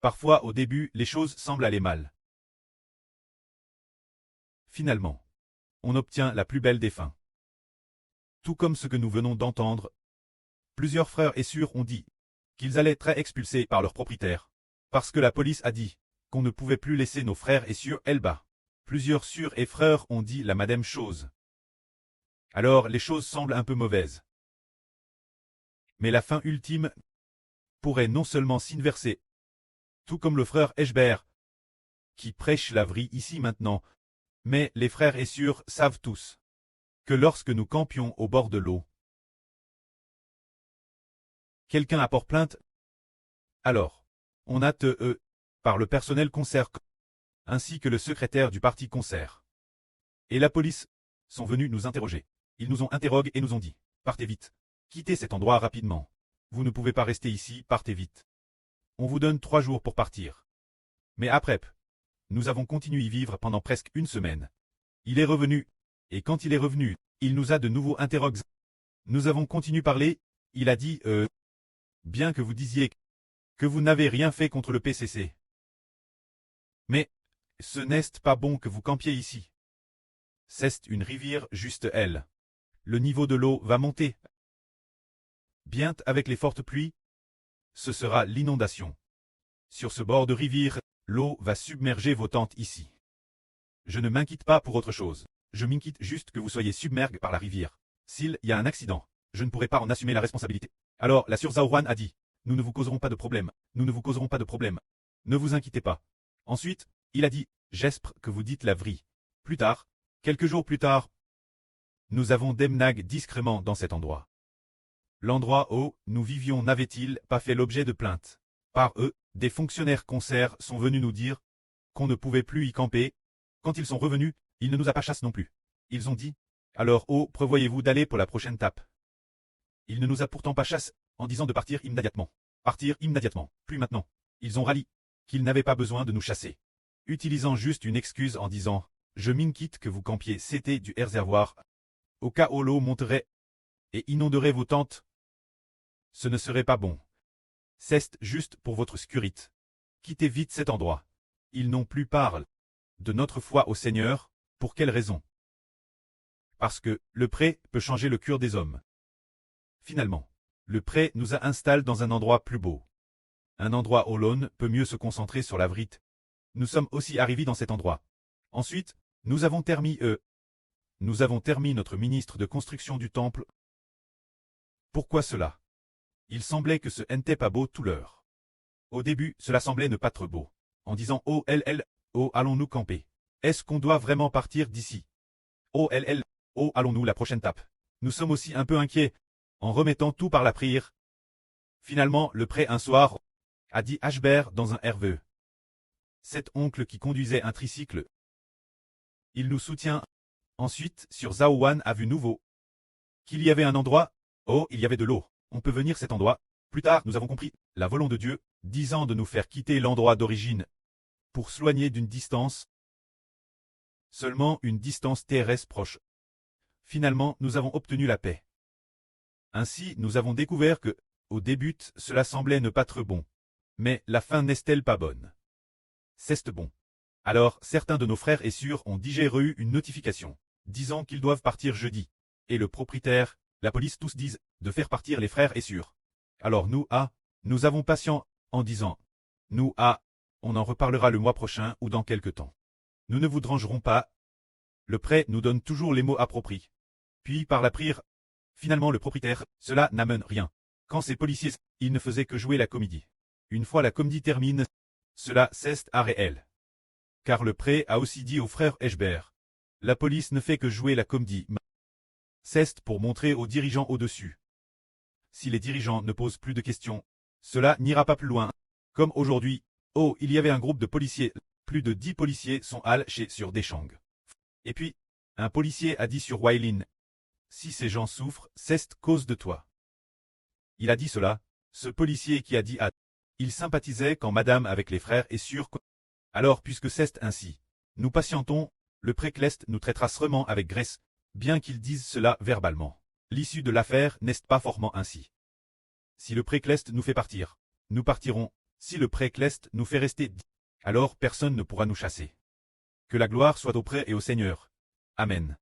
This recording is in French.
Parfois, au début, les choses semblent aller mal. Finalement, on obtient la plus belle des fins. Tout comme ce que nous venons d'entendre, plusieurs frères et sœurs ont dit qu'ils allaient être expulsés par leur propriétaire, parce que la police a dit qu'on ne pouvait plus laisser nos frères et sœurs Elba. Plusieurs sœurs et frères ont dit la même chose. Alors les choses semblent un peu mauvaises. Mais la fin ultime pourrait non seulement s'inverser, tout comme le frère Eshbert, qui prêche la vraie ici maintenant, mais les frères et sœurs savent tous que lorsque nous campions au bord de l'eau, quelqu'un apporte plainte. Alors, on a par le personnel concert, ainsi que le secrétaire du parti concert. Et la police sont venus nous interroger. Ils nous ont interrogés et nous ont dit « Partez vite. Quittez cet endroit rapidement. Vous ne pouvez pas rester ici, partez vite. On vous donne 3 jours pour partir. » Mais après, nous avons continué y vivre pendant presque une semaine. Il est revenu, et quand il est revenu, il nous a de nouveau interrogés. Nous avons continué à parler, il a dit bien que vous disiez que vous n'avez rien fait contre le PCC. Mais, ce n'est pas bon que vous campiez ici. C'est une rivière juste elle. Le niveau de l'eau va monter. Bien avec les fortes pluies, ce sera l'inondation. Sur ce bord de rivière, l'eau va submerger vos tentes ici. Je ne m'inquiète pas pour autre chose. Je m'inquiète juste que vous soyez submergés par la rivière. S'il y a un accident, je ne pourrai pas en assumer la responsabilité. Alors la sœur Zaoran a dit, nous ne vous causerons pas de problème, nous ne vous causerons pas de problème. Ne vous inquiétez pas. Ensuite, il a dit, j'espère que vous dites la vraie. Plus tard, quelques jours plus tard, nous avons déménagé discrètement dans cet endroit. L'endroit où nous vivions n'avait-il pas fait l'objet de plaintes. Par eux, des fonctionnaires concert sont venus nous dire qu'on ne pouvait plus y camper. Quand ils sont revenus, il ne nous a pas chassés non plus. Ils ont dit, alors prévoyez-vous d'aller pour la prochaine étape. Il ne nous a pourtant pas chassés en disant de partir immédiatement. Partir immédiatement, plus maintenant. Ils ont rallié qu'ils n'avaient pas besoin de nous chasser. Utilisant juste une excuse en disant, je m'inquiète que vous campiez, c'était du réservoir. Au cas où l'eau monterait et inonderait vos tentes. Ce ne serait pas bon. C'est juste pour votre sécurité. Quittez vite cet endroit. Ils n'ont plus parlé de notre foi au Seigneur. Pour quelle raison? Parce que le prêt peut changer le cœur des hommes. Finalement, le prêt nous a installés dans un endroit plus beau. Un endroit où l'on peut mieux se concentrer sur la vérité. Nous sommes aussi arrivés dans cet endroit. Ensuite, nous avons terminé notre ministre de construction du temple. Pourquoi cela? Il semblait que ce n'était pas beau tout l'heure. Au début, cela semblait ne pas être beau. En disant oh allons-nous camper? Est-ce qu'on doit vraiment partir d'ici? Oh allons-nous la prochaine étape? Nous sommes aussi un peu inquiets, en remettant tout par la prière. Finalement, le prêt un soir, a dit Ashbert dans un RVE. Cet oncle qui conduisait un tricycle. Il nous soutient. Ensuite, sur Zaowan a vu nouveau qu'il y avait un endroit. Oh, il y avait de l'eau. On peut venir cet endroit. Plus tard, nous avons compris la volonté de Dieu, disant de nous faire quitter l'endroit d'origine pour s'éloigner d'une distance. Seulement une distance terrestre proche. Finalement, nous avons obtenu la paix. Ainsi, nous avons découvert que, au début, cela semblait ne pas être bon. Mais la fin n'est-elle pas bonne? C'est bon. Alors, certains de nos frères et sœurs ont digéré une notification, disant qu'ils doivent partir jeudi. Et le propriétaire, la police tous disent, de faire partir les frères et sœurs. Alors nous avons patient, en disant, on en reparlera le mois prochain ou dans quelque temps. Nous ne vous dérangerons pas. Le prêt nous donne toujours les mots appropriés. Puis par la prière, finalement le propriétaire, cela n'amène rien. Quand ces policiers, ils ne faisaient que jouer la comédie. Une fois la comédie termine, cela cesse à réel. Car le prêt a aussi dit au frère Eshbert, la police ne fait que jouer la comédie. C'est pour montrer aux dirigeants au-dessus. Si les dirigeants ne posent plus de questions, cela n'ira pas plus loin. Comme aujourd'hui, il y avait un groupe de policiers, plus de 10 policiers sont allés sur Deschang. Et puis, un policier a dit sur Wailin, si ces gens souffrent, c'est cause de toi. Il a dit cela, ce policier qui a dit il sympathisait quand madame avec les frères est sûr que... Alors puisque c'est ainsi, nous patientons, le précleste nous traitera seulement avec grâce, bien qu'ils disent cela verbalement. L'issue de l'affaire n'est pas forcément ainsi. Si le précleste nous fait partir, nous partirons, Si le précleste nous fait rester, alors personne ne pourra nous chasser. Que la gloire soit au prêtre et au Seigneur. Amen.